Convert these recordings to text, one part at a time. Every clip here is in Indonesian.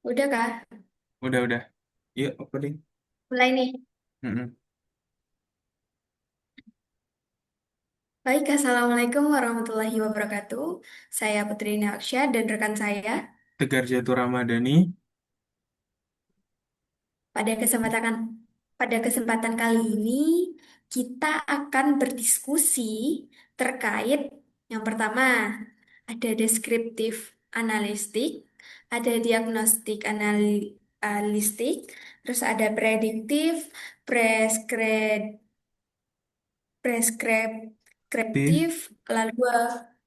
Udah Kak, Udah. Yuk, apa ding? mulai nih. Mm-mm. Baik, Assalamualaikum warahmatullahi wabarakatuh. Saya Putri Aksya dan rekan saya. Tegar Jatuh Ramadhani. Pada kesempatan pada kesempatan kali ini kita akan berdiskusi terkait yang pertama ada deskriptif analistik, ada diagnostik analistik, terus ada prediktif, preskriptif, preskriptif, Aktif. lalu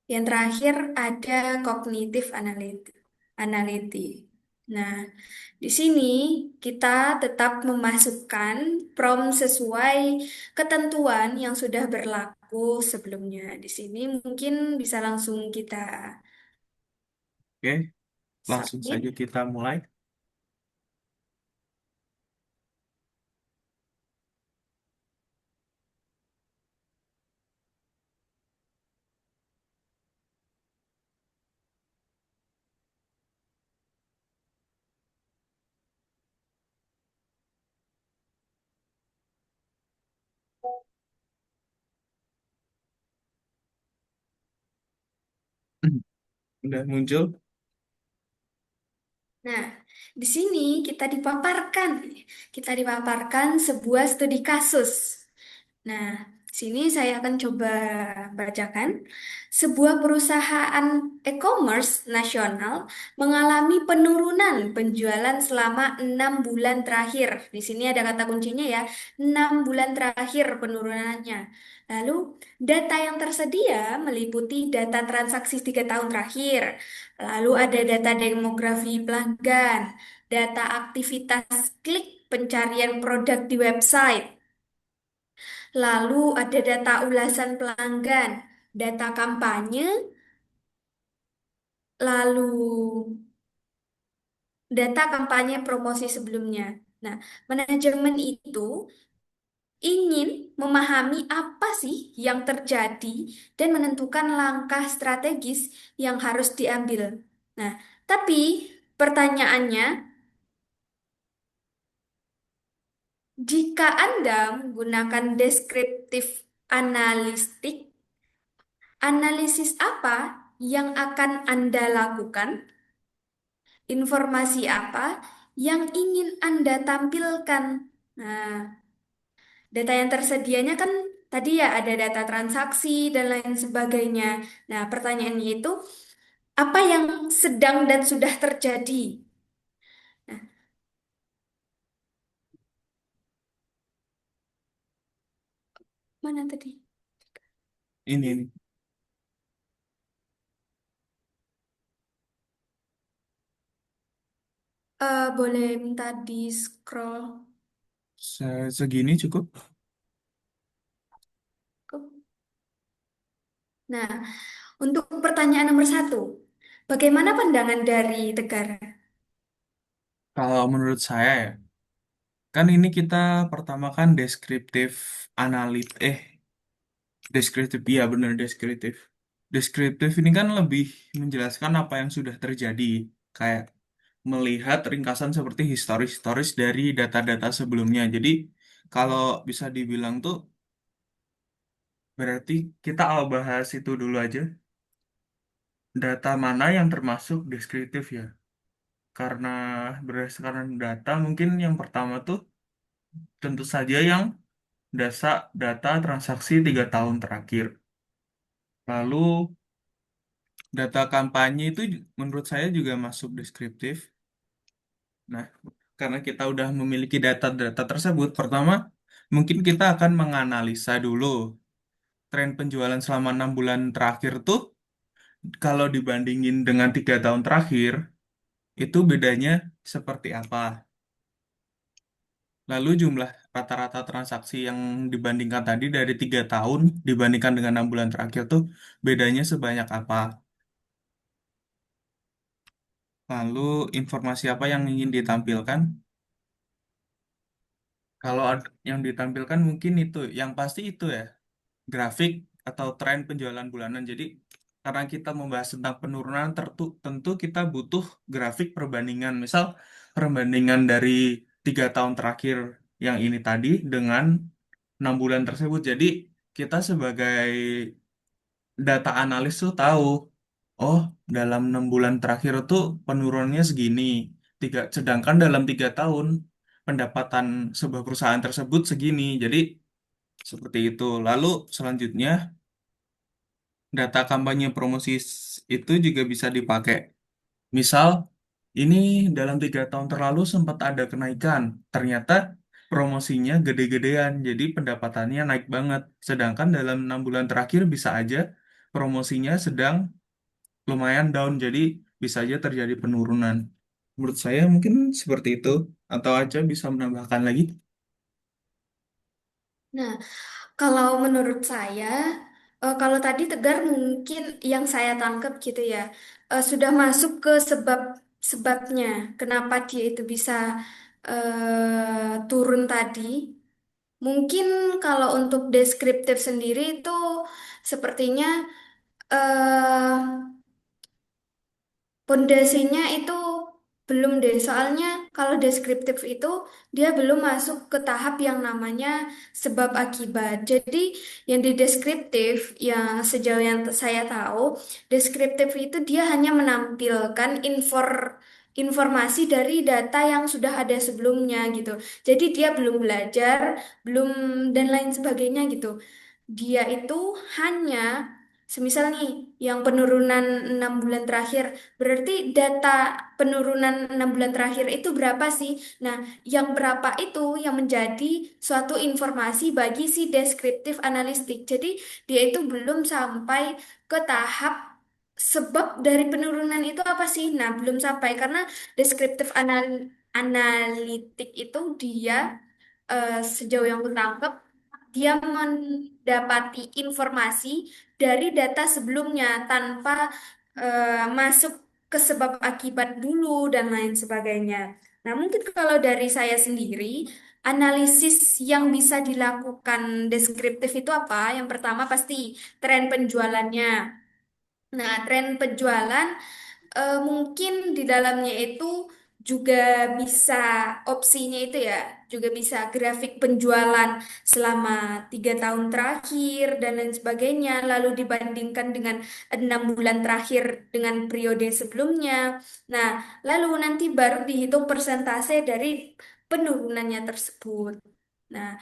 yang terakhir ada kognitif analiti. Nah, di sini kita tetap memasukkan prompt sesuai ketentuan yang sudah berlaku sebelumnya. Di sini mungkin bisa langsung kita Oke, langsung saja submit. kita mulai. Udah muncul. Nah, di sini kita dipaparkan sebuah studi kasus. Nah, sini saya akan coba bacakan. Sebuah perusahaan e-commerce nasional mengalami penurunan penjualan selama 6 bulan terakhir. Di sini ada kata kuncinya ya, 6 bulan terakhir penurunannya. Lalu, data yang tersedia meliputi data transaksi 3 tahun terakhir. Lalu ada data demografi pelanggan, data aktivitas klik pencarian produk di website. Lalu ada data ulasan pelanggan, data kampanye, lalu data kampanye promosi sebelumnya. Nah, manajemen itu ingin memahami apa sih yang terjadi dan menentukan langkah strategis yang harus diambil. Nah, tapi pertanyaannya, jika Anda menggunakan deskriptif analistik, analisis apa yang akan Anda lakukan? Informasi apa yang ingin Anda tampilkan? Nah, data yang tersedianya kan tadi ya ada data transaksi dan lain sebagainya. Nah, pertanyaannya itu apa yang sedang dan sudah terjadi? Nah, mana tadi? Ini. Boleh minta di scroll Segini cukup. ke. Nah, untuk pertanyaan nomor satu, bagaimana pandangan dari Tegar? Kalau menurut saya ya, kan ini kita pertama kan deskriptif deskriptif, iya benar deskriptif. Deskriptif ini kan lebih menjelaskan apa yang sudah terjadi, kayak melihat ringkasan seperti historis-historis dari data-data sebelumnya. Jadi kalau bisa dibilang tuh berarti kitaเอาbahas itu dulu aja. Data mana yang termasuk deskriptif ya? Karena berdasarkan data mungkin yang pertama tuh tentu saja yang data transaksi 3 tahun terakhir. Lalu data kampanye itu menurut saya juga masuk deskriptif. Nah, karena kita udah memiliki data-data tersebut, pertama mungkin kita akan menganalisa dulu tren penjualan selama 6 bulan terakhir tuh kalau dibandingin dengan 3 tahun terakhir itu bedanya seperti apa. Lalu jumlah rata-rata transaksi yang dibandingkan tadi dari 3 tahun dibandingkan dengan 6 bulan terakhir tuh bedanya sebanyak apa. Lalu informasi apa yang ingin ditampilkan? Kalau yang ditampilkan mungkin itu, yang pasti itu ya, grafik atau tren penjualan bulanan. Jadi karena kita membahas tentang penurunan, tentu kita butuh grafik perbandingan. Misal perbandingan dari 3 tahun terakhir yang ini tadi dengan 6 bulan tersebut. Jadi kita sebagai data analis tuh tahu, oh dalam 6 bulan terakhir tuh penurunannya segini. Sedangkan dalam 3 tahun pendapatan sebuah perusahaan tersebut segini. Jadi seperti itu. Lalu selanjutnya data kampanye promosi itu juga bisa dipakai. Misal, ini dalam 3 tahun terlalu sempat ada kenaikan. Ternyata promosinya gede-gedean, jadi pendapatannya naik banget. Sedangkan dalam 6 bulan terakhir bisa aja promosinya sedang lumayan down, jadi bisa aja terjadi penurunan. Menurut saya mungkin seperti itu. Atau aja bisa menambahkan lagi. Nah, kalau menurut saya, kalau tadi Tegar mungkin yang saya tangkap gitu ya, sudah masuk ke sebabnya, kenapa dia itu bisa turun tadi. Mungkin kalau untuk deskriptif sendiri itu sepertinya eh pondasinya itu belum deh, soalnya kalau deskriptif itu dia belum masuk ke tahap yang namanya sebab akibat. Jadi yang di deskriptif, yang sejauh yang saya tahu, deskriptif itu dia hanya menampilkan informasi dari data yang sudah ada sebelumnya gitu. Jadi dia belum belajar, belum dan lain sebagainya gitu. Dia itu hanya semisal nih yang penurunan 6 bulan terakhir. Berarti data penurunan 6 bulan terakhir itu berapa sih? Nah, yang berapa itu yang menjadi suatu informasi bagi si deskriptif analistik. Jadi, dia itu belum sampai ke tahap sebab dari penurunan itu apa sih? Nah, belum sampai karena deskriptif analitik itu dia sejauh yang aku tangkap, dia mendapati informasi dari data sebelumnya tanpa masuk ke sebab akibat dulu dan lain sebagainya. Nah, mungkin kalau dari saya sendiri, analisis yang bisa dilakukan deskriptif itu apa? Yang pertama pasti tren penjualannya. Nah, tren penjualan mungkin di dalamnya itu juga bisa opsinya itu ya, juga bisa grafik penjualan selama 3 tahun terakhir dan lain sebagainya, lalu dibandingkan dengan 6 bulan terakhir dengan periode sebelumnya. Nah, lalu nanti baru dihitung persentase dari penurunannya tersebut. Nah,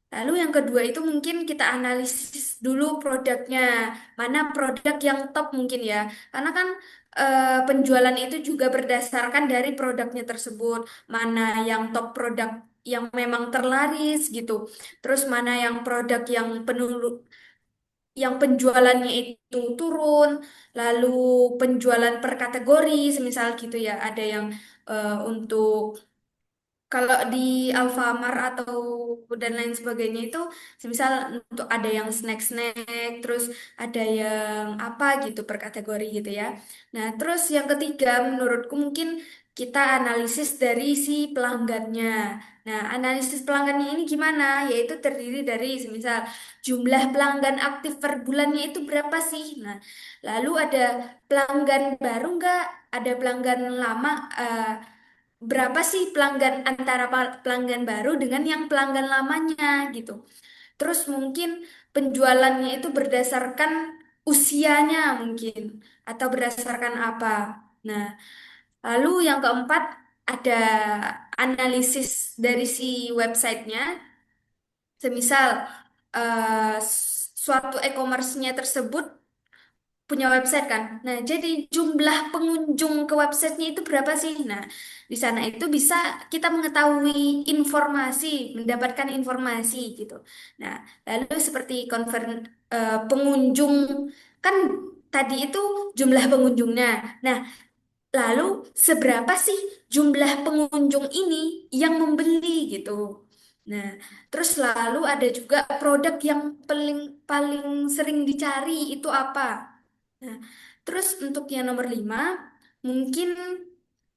lalu yang kedua itu mungkin kita analisis dulu produknya, mana produk yang top mungkin ya. Karena kan penjualan itu juga berdasarkan dari produknya tersebut, mana yang top produk yang memang terlaris gitu. Terus mana yang produk yang penjualannya itu turun, lalu penjualan per kategori, semisal gitu ya. Ada yang untuk kalau di Alfamart atau dan lain sebagainya itu, misal untuk ada yang snack-snack, terus ada yang apa gitu per kategori gitu ya. Nah, terus yang ketiga menurutku mungkin kita analisis dari si pelanggannya. Nah, analisis pelanggannya ini gimana? Yaitu terdiri dari misal jumlah pelanggan aktif per bulannya itu berapa sih? Nah, lalu ada pelanggan baru nggak? Ada pelanggan lama? Berapa sih pelanggan antara pelanggan baru dengan yang pelanggan lamanya gitu. Terus mungkin penjualannya itu berdasarkan usianya mungkin atau berdasarkan apa. Nah, lalu yang keempat ada analisis dari si websitenya. Semisal suatu e-commerce-nya tersebut punya website kan. Nah, jadi jumlah pengunjung ke websitenya itu berapa sih? Nah, di sana itu bisa kita mengetahui informasi, mendapatkan informasi gitu. Nah, lalu seperti pengunjung kan tadi itu jumlah pengunjungnya. Nah, lalu seberapa sih jumlah pengunjung ini yang membeli gitu. Nah, terus lalu ada juga produk yang paling paling sering dicari itu apa? Nah, terus untuk yang nomor 5, mungkin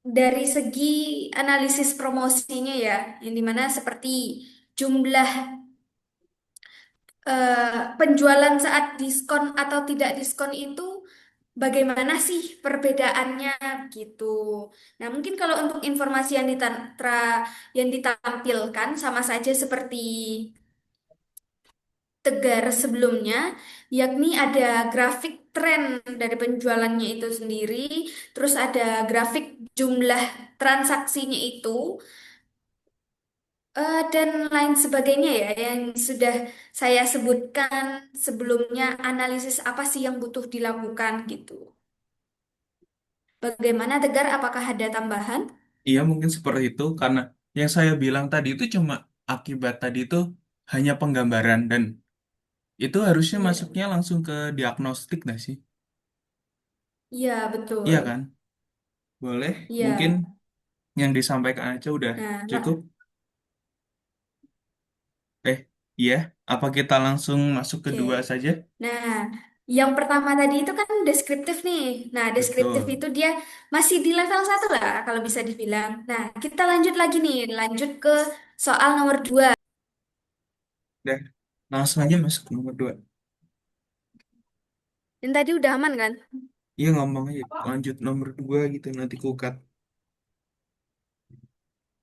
dari segi analisis promosinya ya, yang dimana seperti jumlah penjualan saat diskon atau tidak diskon itu bagaimana sih perbedaannya gitu. Nah, mungkin kalau untuk informasi yang ditampilkan sama saja seperti Tegar sebelumnya, yakni ada grafik tren dari penjualannya itu sendiri, terus ada grafik jumlah transaksinya itu, dan lain sebagainya ya, yang sudah saya sebutkan sebelumnya, analisis apa sih yang butuh dilakukan gitu. Bagaimana Tegar, apakah ada tambahan? Iya mungkin seperti itu karena yang saya bilang tadi itu cuma akibat tadi itu hanya penggambaran dan itu harusnya Iya, masuknya langsung ke diagnostik nggak sih? iya betul. Iya kan? Boleh. Mungkin Iya. yang disampaikan aja udah Nah, cukup. Eh, iya. Apa kita langsung masuk ke oke. dua saja? Nah, yang pertama tadi itu kan deskriptif nih. Nah, deskriptif Betul. itu dia masih di level satu lah kalau bisa dibilang. Nah, kita lanjut lagi nih, lanjut ke soal nomor dua. Udah. Langsung aja masuk ke nomor dua. Yang tadi udah aman kan? Iya ngomong aja. Lanjut nomor dua gitu nanti kukat.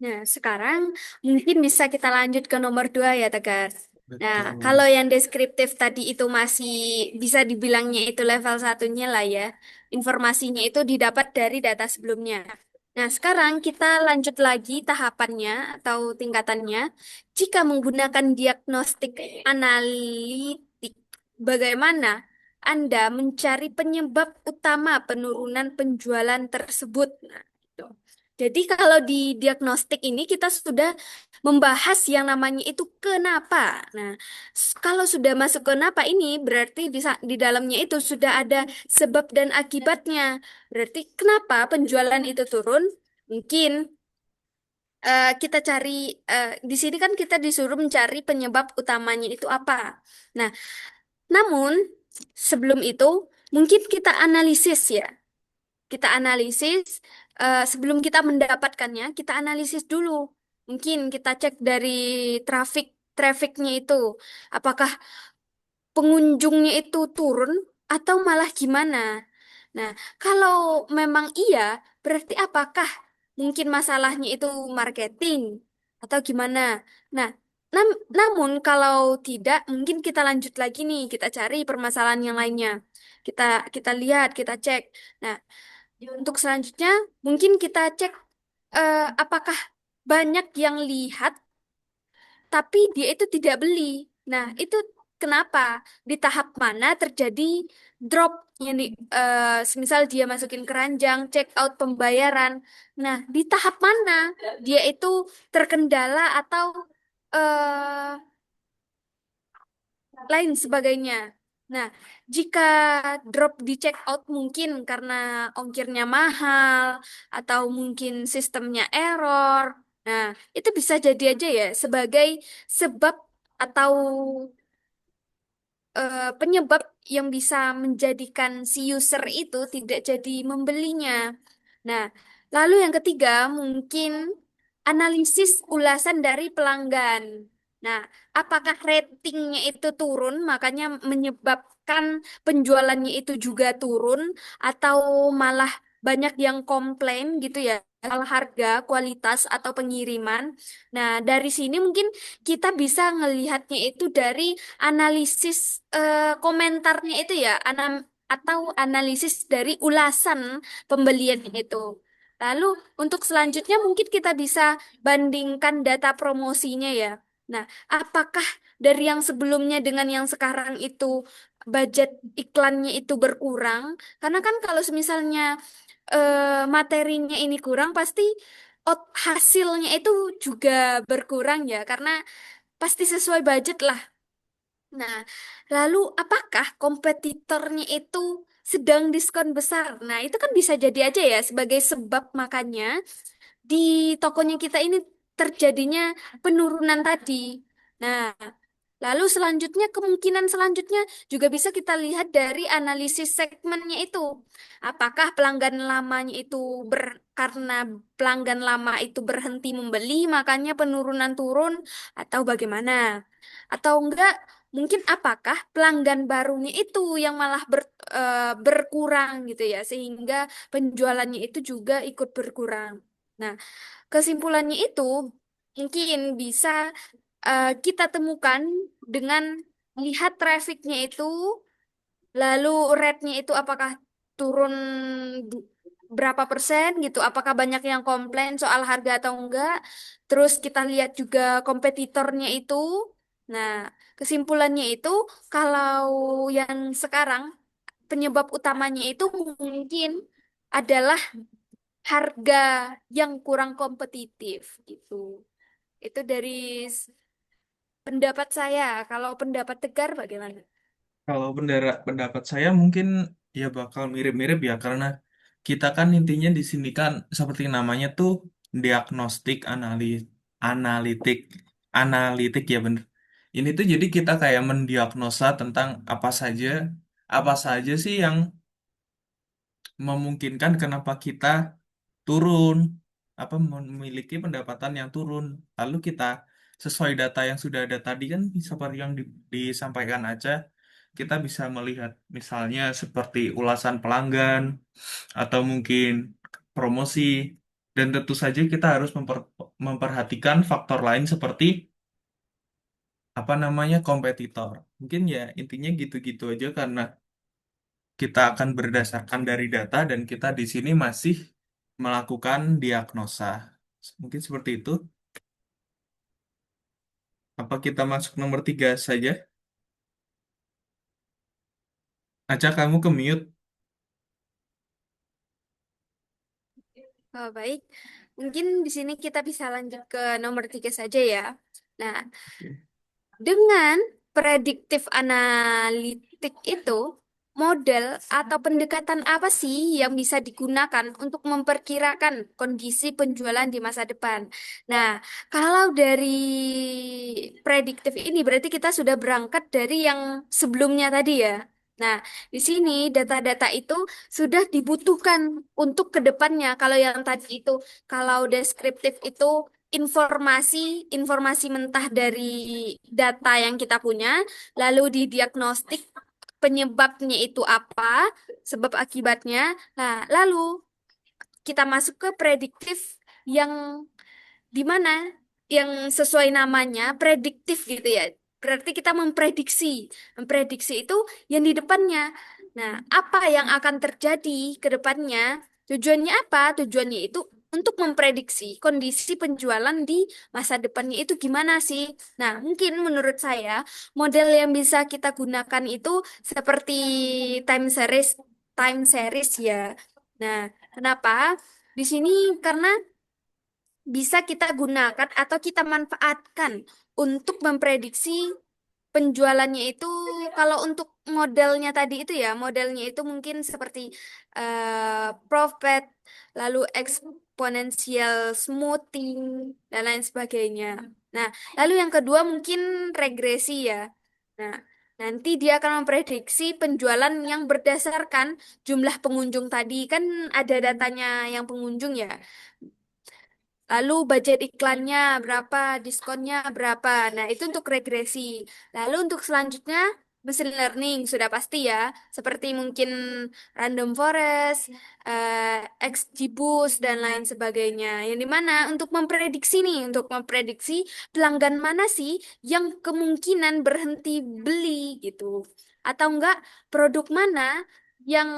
Nah, sekarang mungkin bisa kita lanjut ke nomor dua ya, Tegar. Nah, Betul. kalau yang deskriptif tadi itu masih bisa dibilangnya itu level satunya lah ya. Informasinya itu didapat dari data sebelumnya. Nah, sekarang kita lanjut lagi tahapannya atau tingkatannya. Jika menggunakan diagnostik analitik, bagaimana Anda mencari penyebab utama penurunan penjualan tersebut? Nah, itu. Jadi kalau di diagnostik ini kita sudah membahas yang namanya itu kenapa. Nah, kalau sudah masuk kenapa ini berarti di dalamnya itu sudah ada sebab dan akibatnya. Berarti kenapa penjualan itu turun? Mungkin kita cari di sini kan kita disuruh mencari penyebab utamanya itu apa. Nah, namun sebelum itu mungkin kita analisis ya. Kita analisis sebelum kita mendapatkannya, kita analisis dulu. Mungkin kita cek dari trafficnya itu, apakah pengunjungnya itu turun atau malah gimana. Nah, kalau memang iya, berarti apakah mungkin masalahnya itu marketing atau gimana? Nah, namun kalau tidak, mungkin kita lanjut lagi nih, kita cari permasalahan yang lainnya. Kita kita lihat, kita cek. Nah, untuk selanjutnya, mungkin kita cek apakah banyak yang lihat, tapi dia itu tidak beli. Nah, itu kenapa? Di tahap mana terjadi drop yang semisal dia masukin keranjang, check out pembayaran. Nah, di tahap mana dia itu terkendala atau eh, lain sebagainya. Nah, jika drop di check out mungkin karena ongkirnya mahal atau mungkin sistemnya error. Nah, itu bisa jadi aja ya sebagai sebab atau penyebab yang bisa menjadikan si user itu tidak jadi membelinya. Nah, lalu yang ketiga mungkin analisis ulasan dari pelanggan. Nah, apakah ratingnya itu turun, makanya menyebabkan penjualannya itu juga turun, atau malah banyak yang komplain gitu ya, soal harga, kualitas, atau pengiriman. Nah, dari sini mungkin kita bisa ngelihatnya itu dari analisis komentarnya itu ya, atau analisis dari ulasan pembelian itu. Lalu untuk selanjutnya mungkin kita bisa bandingkan data promosinya ya. Nah, apakah dari yang sebelumnya dengan yang sekarang itu budget iklannya itu berkurang? Karena kan kalau misalnya materinya ini kurang, pasti hasilnya itu juga berkurang ya, karena pasti sesuai budget lah. Nah, lalu apakah kompetitornya itu sedang diskon besar? Nah, itu kan bisa jadi aja ya sebagai sebab makanya di tokonya kita ini terjadinya penurunan tadi. Nah, lalu selanjutnya kemungkinan selanjutnya juga bisa kita lihat dari analisis segmennya itu. Apakah pelanggan lamanya itu karena pelanggan lama itu berhenti membeli, makanya penurunan turun atau bagaimana? Atau enggak mungkin apakah pelanggan barunya itu yang malah berkurang gitu ya, sehingga penjualannya itu juga ikut berkurang. Nah, kesimpulannya itu mungkin bisa kita temukan dengan melihat trafficnya itu, lalu rate-nya itu apakah turun du- berapa persen gitu, apakah banyak yang komplain soal harga atau enggak. Terus kita lihat juga kompetitornya itu. Nah, kesimpulannya itu kalau yang sekarang penyebab utamanya itu mungkin adalah harga yang kurang kompetitif gitu. Itu dari pendapat saya. Kalau pendapat Tegar bagaimana? Kalau pendapat saya mungkin ya bakal mirip-mirip ya karena kita kan intinya di sini kan seperti namanya tuh diagnostik analitik analitik ya bener. Ini tuh jadi kita kayak mendiagnosa tentang apa saja sih yang memungkinkan kenapa kita turun memiliki pendapatan yang turun. Lalu kita sesuai data yang sudah ada tadi kan seperti yang disampaikan aja kita bisa melihat misalnya seperti ulasan pelanggan atau mungkin promosi dan tentu saja kita harus memperhatikan faktor lain seperti apa namanya kompetitor. Mungkin ya intinya gitu-gitu aja karena kita akan berdasarkan dari data dan kita di sini masih melakukan diagnosa. Mungkin seperti itu. Apa kita masuk nomor 3 saja? Aca, kamu ke mute. Oh, baik. Mungkin di sini kita bisa lanjut ke nomor 3 saja ya. Nah, Oke. dengan prediktif analitik itu, model atau pendekatan apa sih yang bisa digunakan untuk memperkirakan kondisi penjualan di masa depan? Nah, kalau dari prediktif ini berarti kita sudah berangkat dari yang sebelumnya tadi ya. Nah, di sini data-data itu sudah dibutuhkan untuk kedepannya. Kalau yang tadi itu, kalau deskriptif itu informasi mentah dari data yang kita punya, lalu didiagnostik penyebabnya itu apa, sebab akibatnya. Nah, lalu kita masuk ke prediktif yang di mana yang sesuai namanya prediktif gitu ya. Berarti kita memprediksi. Memprediksi itu yang di depannya. Nah, apa yang akan terjadi ke depannya? Tujuannya apa? Tujuannya itu untuk memprediksi kondisi penjualan di masa depannya itu gimana sih? Nah, mungkin menurut saya model yang bisa kita gunakan itu seperti time series, time series ya. Nah, kenapa? Di sini karena bisa kita gunakan atau kita manfaatkan untuk memprediksi penjualannya itu. Kalau untuk modelnya tadi itu ya, modelnya itu mungkin seperti profit, lalu exponential smoothing, dan lain sebagainya. Nah, lalu yang kedua mungkin regresi ya. Nah, nanti dia akan memprediksi penjualan yang berdasarkan jumlah pengunjung tadi. Kan ada datanya yang pengunjung ya. Lalu budget iklannya berapa, diskonnya berapa. Nah, itu untuk regresi. Lalu untuk selanjutnya, machine learning sudah pasti ya. Seperti mungkin random forest, XGBoost, dan lain sebagainya. Yang dimana untuk memprediksi nih, untuk memprediksi pelanggan mana sih yang kemungkinan berhenti beli gitu. Atau enggak, produk mana yang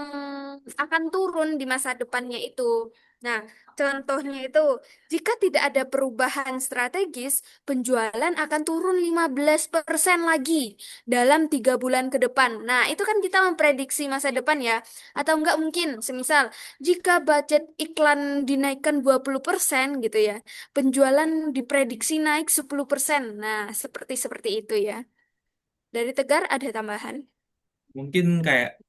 akan turun di masa depannya itu. Nah, contohnya itu, jika tidak ada perubahan strategis, penjualan akan turun 15% lagi dalam 3 bulan ke depan. Nah, itu kan kita memprediksi masa depan ya. Atau enggak mungkin, semisal, jika budget iklan dinaikkan 20% gitu ya, penjualan diprediksi naik 10%. Nah, seperti itu ya. Dari Tegar ada tambahan? Mungkin kayak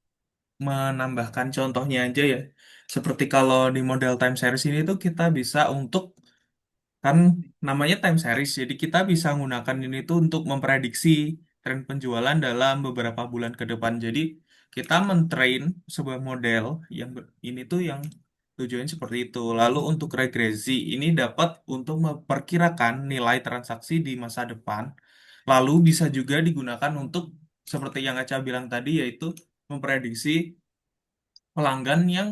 menambahkan contohnya aja ya. Seperti kalau di model time series ini tuh kita bisa untuk kan namanya time series, jadi kita bisa menggunakan ini tuh untuk memprediksi tren penjualan dalam beberapa bulan ke depan. Jadi kita mentrain sebuah model ini tuh yang tujuannya seperti itu. Lalu untuk regresi ini dapat untuk memperkirakan nilai transaksi di masa depan Lalu bisa juga digunakan untuk seperti yang Aca bilang tadi, yaitu memprediksi pelanggan yang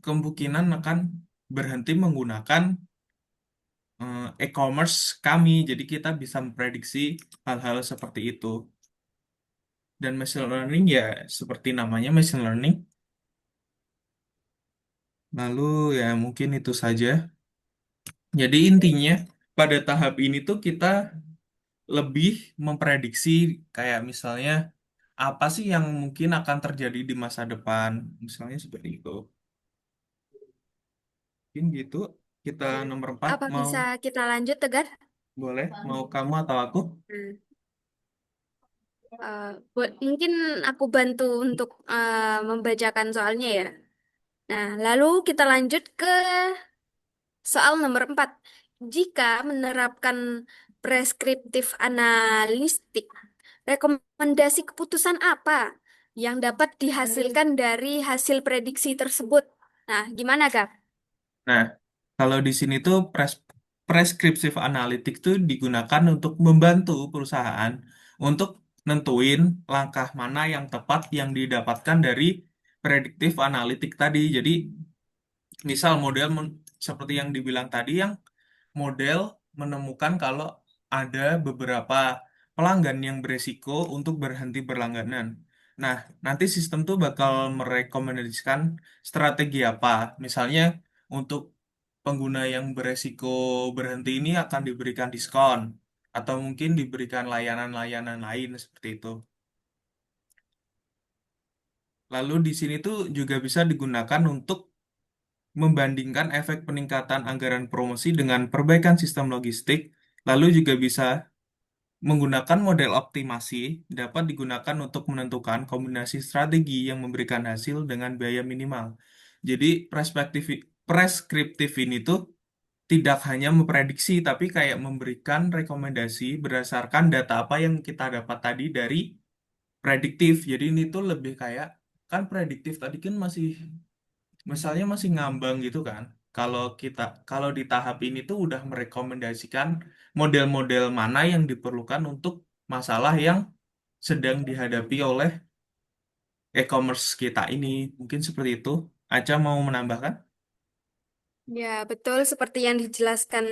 kemungkinan akan berhenti menggunakan e-commerce kami. Jadi kita bisa memprediksi hal-hal seperti itu. Dan machine learning ya seperti namanya machine learning. Lalu ya mungkin itu saja. Jadi intinya pada tahap ini tuh kita lebih memprediksi kayak misalnya apa sih yang mungkin akan terjadi di masa depan. Misalnya seperti itu. Mungkin gitu. Kita nomor 4 Apa mau bisa kita lanjut, Tegar? boleh mau kamu atau aku? Hmm. Mungkin aku bantu untuk membacakan soalnya ya. Nah, lalu kita lanjut ke soal nomor 4. Jika menerapkan preskriptif analistik, rekomendasi keputusan apa yang dapat dihasilkan dari hasil prediksi tersebut? Nah, gimana, Kak? Nah, kalau di sini tuh prescriptive analytic tuh digunakan untuk membantu perusahaan untuk nentuin langkah mana yang tepat yang didapatkan dari predictive analytic tadi. Jadi, misal seperti yang dibilang tadi, yang model menemukan kalau ada beberapa pelanggan yang beresiko untuk berhenti berlangganan. Nah, nanti sistem tuh bakal merekomendasikan strategi apa. Misalnya, untuk pengguna yang beresiko berhenti ini akan diberikan diskon, atau mungkin diberikan layanan-layanan lain seperti itu. Lalu di sini tuh juga bisa digunakan untuk membandingkan efek peningkatan anggaran promosi dengan perbaikan sistem logistik, lalu juga bisa menggunakan model optimasi dapat digunakan untuk menentukan kombinasi strategi yang memberikan hasil dengan biaya minimal. Jadi preskriptif ini tuh tidak hanya memprediksi, tapi kayak memberikan rekomendasi berdasarkan data apa yang kita dapat tadi dari prediktif. Jadi ini tuh lebih kayak, kan prediktif tadi kan masih misalnya masih ngambang gitu kan. Kalau di tahap ini tuh udah merekomendasikan model-model mana yang diperlukan untuk masalah yang sedang dihadapi oleh e-commerce kita ini. Mungkin seperti itu. Aca mau menambahkan? Ya, betul seperti yang dijelaskan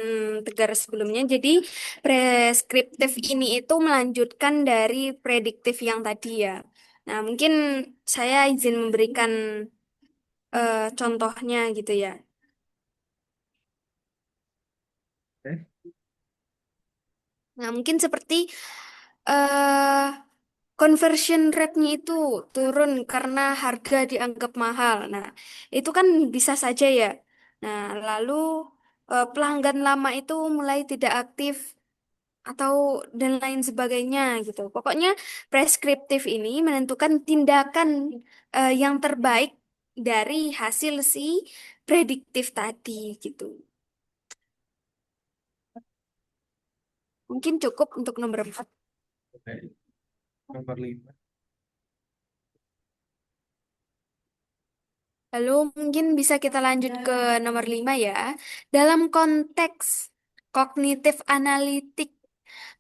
Tegar sebelumnya. Jadi, preskriptif ini itu melanjutkan dari prediktif yang tadi ya. Nah, mungkin saya izin memberikan contohnya gitu ya. Oke. Nah, mungkin seperti eh conversion rate-nya itu turun karena harga dianggap mahal. Nah, itu kan bisa saja ya. Nah, lalu pelanggan lama itu mulai tidak aktif atau dan lain sebagainya gitu. Pokoknya preskriptif ini menentukan tindakan yang terbaik dari hasil si prediktif tadi gitu. Mungkin cukup untuk nomor 4. Oke. Nomor 5. Lalu mungkin bisa kita lanjut ke nomor 5 ya. Dalam konteks kognitif analitik,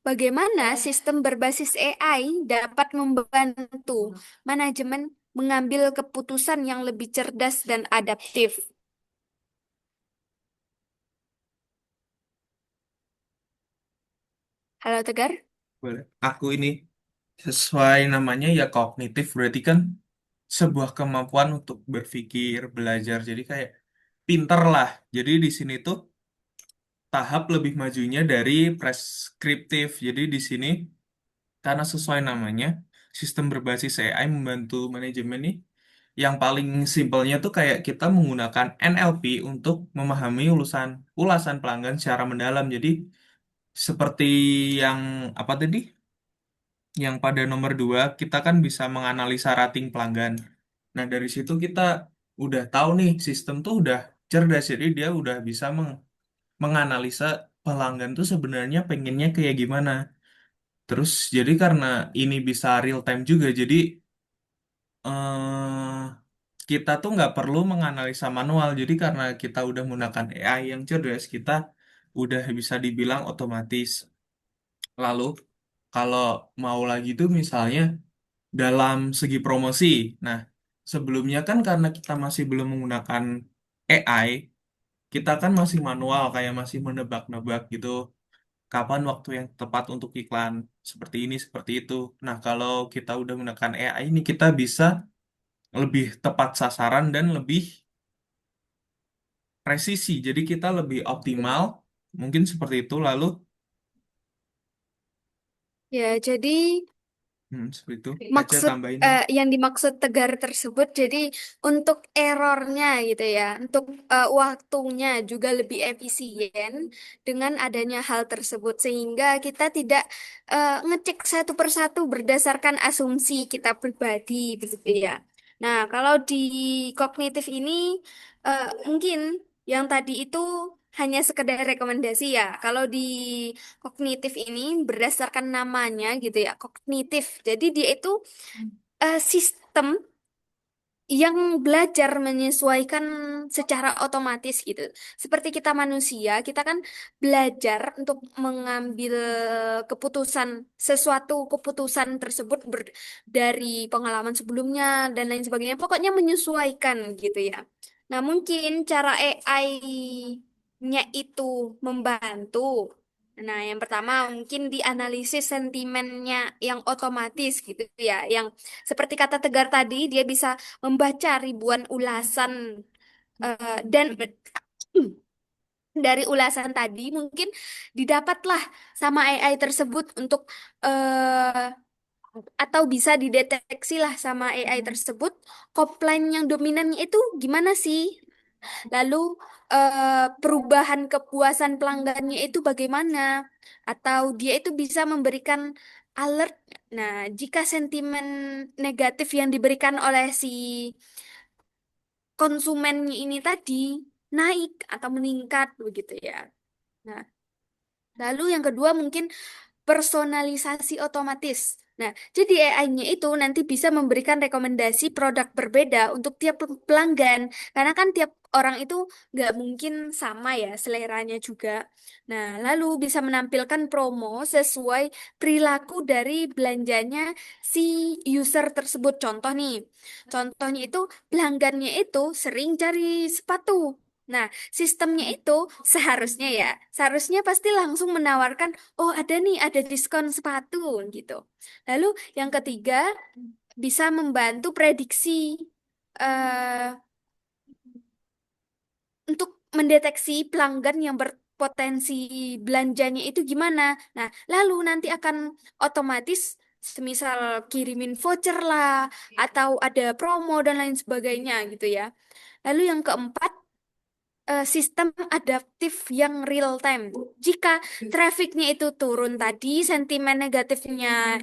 bagaimana sistem berbasis AI dapat membantu manajemen mengambil keputusan yang lebih cerdas dan adaptif? Halo Tegar? Boleh. Aku ini sesuai namanya ya kognitif, berarti kan sebuah kemampuan untuk berpikir, belajar. Jadi kayak pinter lah. Jadi di sini tuh tahap lebih majunya dari preskriptif. Jadi di sini karena sesuai namanya, sistem berbasis AI membantu manajemen nih. Yang paling simpelnya tuh kayak kita menggunakan NLP untuk memahami ulasan pelanggan secara mendalam. Jadi seperti yang apa tadi? Yang pada nomor 2 kita kan bisa menganalisa rating pelanggan. Nah, dari situ kita udah tahu nih, sistem tuh udah cerdas, jadi dia udah bisa menganalisa pelanggan tuh sebenarnya pengennya kayak gimana. Terus, jadi karena ini bisa real time juga, jadi eh, kita tuh nggak perlu menganalisa manual. Jadi karena kita udah menggunakan AI yang cerdas, kita udah bisa dibilang otomatis. Lalu, kalau mau lagi tuh misalnya dalam segi promosi. Nah, sebelumnya kan karena kita masih belum menggunakan AI, kita kan masih manual kayak masih menebak-nebak gitu kapan waktu yang tepat untuk iklan seperti ini, seperti itu. Nah, kalau kita udah menggunakan AI ini kita bisa lebih tepat sasaran dan lebih presisi. Jadi kita lebih optimal, mungkin seperti itu. Lalu, Ya, jadi seperti itu. Aja maksud tambahin dong. yang dimaksud tegar tersebut, jadi untuk errornya gitu ya, untuk waktunya juga lebih efisien dengan adanya hal tersebut, sehingga kita tidak ngecek satu persatu berdasarkan asumsi kita pribadi, begitu ya. Nah, kalau di kognitif ini mungkin yang tadi itu hanya sekedar rekomendasi ya. Kalau di kognitif ini berdasarkan namanya gitu ya, kognitif. Jadi dia itu sistem yang belajar menyesuaikan secara otomatis gitu. Seperti kita manusia, kita kan belajar untuk mengambil keputusan sesuatu keputusan tersebut dari pengalaman sebelumnya dan lain sebagainya. Pokoknya menyesuaikan gitu ya. Nah, mungkin cara AI-nya itu membantu. Nah, yang pertama mungkin dianalisis sentimennya yang otomatis gitu ya, yang seperti kata Tegar tadi, dia bisa membaca ribuan ulasan dan dari ulasan tadi mungkin didapatlah sama AI tersebut untuk eh, atau bisa dideteksi lah sama AI tersebut komplain yang dominannya itu gimana sih? Lalu perubahan kepuasan pelanggannya itu bagaimana? Atau dia itu bisa memberikan alert. Nah, jika sentimen negatif yang diberikan oleh si konsumennya ini tadi naik atau meningkat begitu ya. Nah, lalu yang kedua mungkin personalisasi otomatis. Nah, jadi AI-nya itu nanti bisa memberikan rekomendasi produk berbeda untuk tiap pelanggan. Karena kan tiap orang itu nggak mungkin sama ya seleranya juga. Nah, lalu bisa menampilkan promo sesuai perilaku dari belanjanya si user tersebut. Contoh nih, contohnya itu pelanggannya itu sering cari sepatu. Nah, sistemnya itu seharusnya pasti langsung menawarkan, oh ada nih, ada diskon sepatu gitu. Lalu yang ketiga, bisa membantu prediksi eh untuk mendeteksi pelanggan yang berpotensi belanjanya itu gimana. Nah, lalu nanti akan otomatis semisal kirimin voucher lah, atau ada promo dan lain sebagainya gitu ya. Lalu yang keempat, sistem adaptif yang real time. Jika trafficnya itu turun tadi, sentimen negatifnya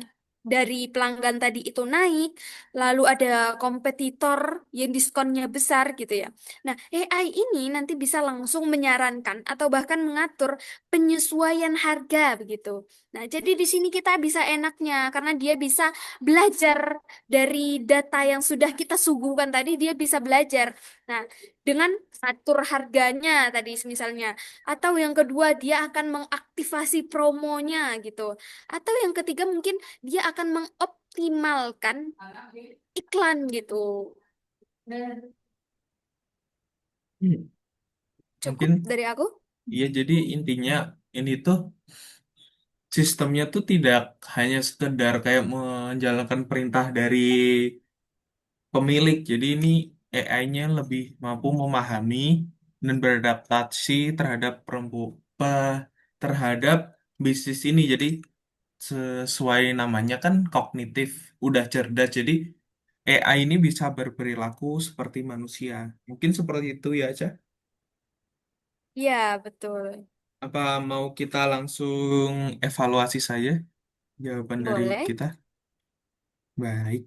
dari pelanggan tadi itu naik, lalu ada kompetitor yang diskonnya besar gitu ya. Nah, AI ini nanti bisa langsung menyarankan atau bahkan mengatur penyesuaian harga begitu. Nah, jadi di sini kita bisa enaknya karena dia bisa belajar dari data yang sudah kita suguhkan tadi, dia bisa belajar. Nah, dengan atur harganya tadi misalnya, atau yang kedua dia akan mengaktifasi promonya gitu, atau yang ketiga mungkin dia akan mengoptimalkan iklan gitu. Hmm. Cukup Mungkin dari aku. iya, jadi intinya ini tuh sistemnya tuh tidak hanya sekedar kayak menjalankan perintah dari pemilik. Jadi ini AI-nya lebih mampu memahami dan beradaptasi terhadap terhadap bisnis ini. Jadi sesuai namanya kan kognitif, udah cerdas. Jadi AI ini bisa berperilaku seperti manusia. Mungkin seperti itu ya, Cak. Ya, betul. Apa mau kita langsung evaluasi saja jawaban dari Boleh. kita? Baik.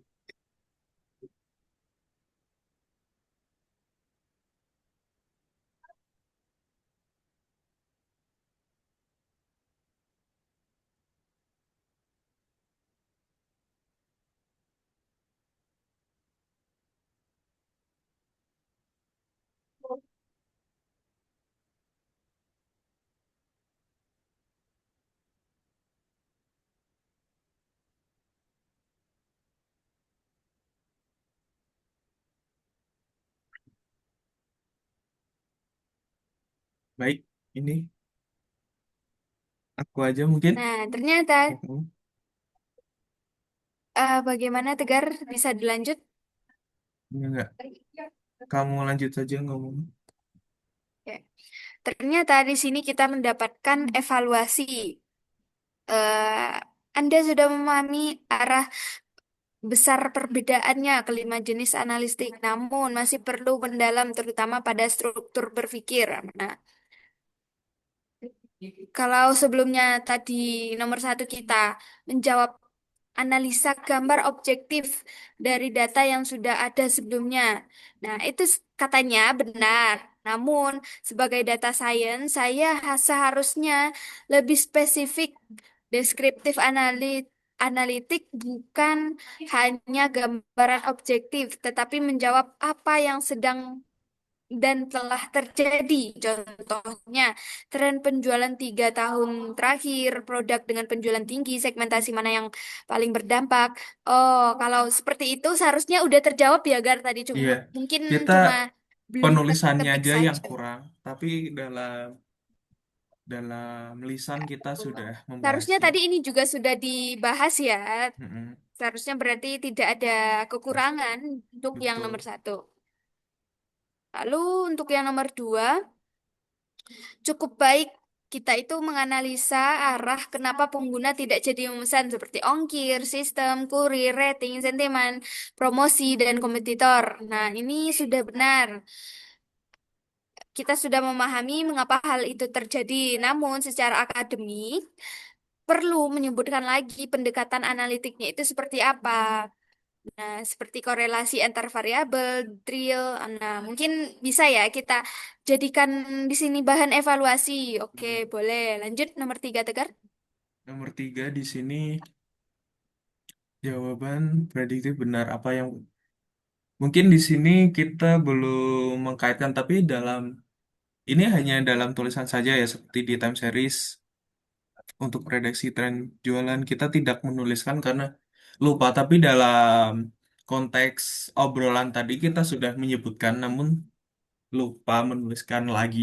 Baik, ini aku aja mungkin. Nah, ternyata Mhm. bagaimana Tegar bisa dilanjut? Enggak, kamu lanjut saja ngomong. Ya. Ternyata di sini kita mendapatkan evaluasi. Eh, Anda sudah memahami arah besar perbedaannya kelima jenis analistik, namun masih perlu mendalam terutama pada struktur berpikir. Nah, kalau sebelumnya tadi nomor satu kita menjawab analisa gambar objektif dari data yang sudah ada sebelumnya. Nah, itu katanya benar. Namun, sebagai data science, saya seharusnya lebih spesifik, deskriptif analitik bukan hanya gambaran objektif, tetapi menjawab apa yang sedang dan telah terjadi. Contohnya, tren penjualan 3 tahun terakhir, produk dengan penjualan tinggi, segmentasi mana yang paling berdampak. Oh, kalau seperti itu seharusnya udah terjawab ya, Gar, tadi Iya, cuma mungkin kita cuma belum penulisannya keketik aja yang saja. kurang, tapi dalam dalam lisan kita sudah Seharusnya membahasnya. tadi ini juga sudah dibahas ya. Mm-mm, Seharusnya berarti tidak ada kekurangan untuk yang nomor betul. satu. Lalu untuk yang nomor dua, cukup baik kita itu menganalisa arah kenapa pengguna tidak jadi memesan seperti ongkir, sistem, kurir, rating, sentimen, promosi, dan kompetitor. Nah, ini sudah benar. Kita sudah memahami mengapa hal itu terjadi. Namun, secara akademik, perlu menyebutkan lagi pendekatan analitiknya itu seperti apa. Nah, seperti korelasi antar variabel, drill. Nah, mungkin bisa ya kita jadikan di sini bahan evaluasi. Oke, Mm. boleh. Lanjut nomor tiga, Tegar. Nomor tiga di sini jawaban prediktif benar apa yang mungkin di sini kita belum mengkaitkan, tapi dalam ini hanya dalam tulisan saja ya, seperti di time series untuk prediksi tren jualan kita tidak menuliskan karena lupa, tapi dalam konteks obrolan tadi kita sudah menyebutkan namun lupa menuliskan lagi.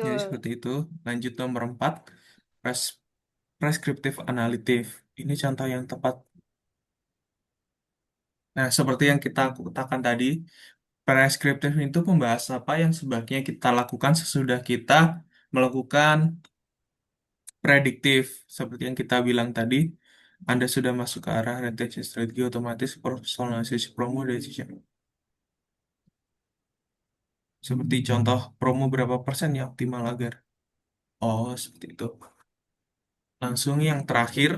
Jadi Betul. seperti itu. Lanjut nomor 4, pres preskriptif analitif. Ini contoh yang tepat. Nah, seperti yang kita katakan tadi, preskriptif itu membahas apa yang sebaiknya kita lakukan sesudah kita melakukan prediktif. Seperti yang kita bilang tadi, Anda sudah masuk ke arah retention strategi otomatis personalisasi promo decision. Seperti contoh promo berapa persen yang optimal agar. Oh, seperti itu. Langsung yang terakhir,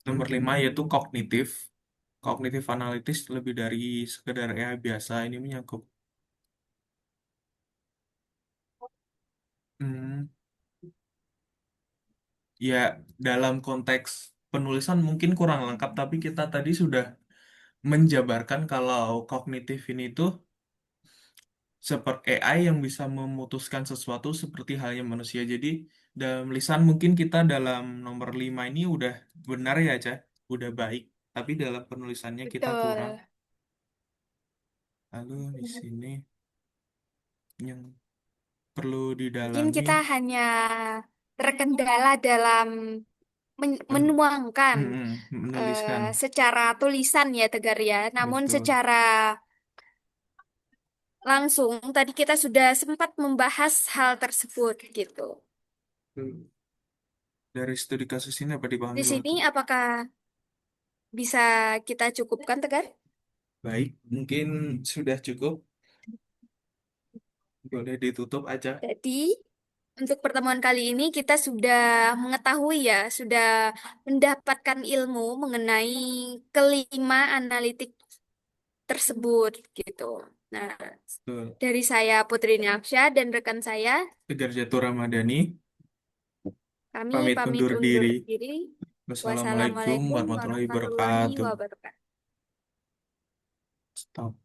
nomor 5 yaitu kognitif. Kognitif analitis lebih dari sekedar AI biasa. Ini menyangkut hmm, ya dalam konteks penulisan mungkin kurang lengkap, tapi kita tadi sudah menjabarkan kalau kognitif ini tuh seperti AI yang bisa memutuskan sesuatu seperti halnya manusia. Jadi dalam lisan mungkin kita dalam nomor 5 ini udah benar ya, Cah. Udah baik. Tapi dalam penulisannya kita kurang. Betul. Lalu di sini yang perlu Mungkin didalami kita hanya terkendala dalam pen- menuangkan menuliskan. secara tulisan ya, Tegar ya. Namun Betul. secara langsung tadi kita sudah sempat membahas hal tersebut gitu. Dari studi kasus ini apa Di dipahami bahwa sini apakah bisa kita cukupkan, Tegar? baik, mungkin sudah cukup. Boleh ditutup aja. Jadi, untuk pertemuan kali ini kita sudah mengetahui ya, sudah mendapatkan ilmu mengenai kelima analitik tersebut gitu. Nah, Betul. dari saya Putri Nyapsya dan rekan saya, Tegar Jatuh Ramadhani, kami pamit pamit undur undur diri. diri. Wassalamualaikum Wassalamualaikum warahmatullahi warahmatullahi wabarakatuh. wabarakatuh. Stop.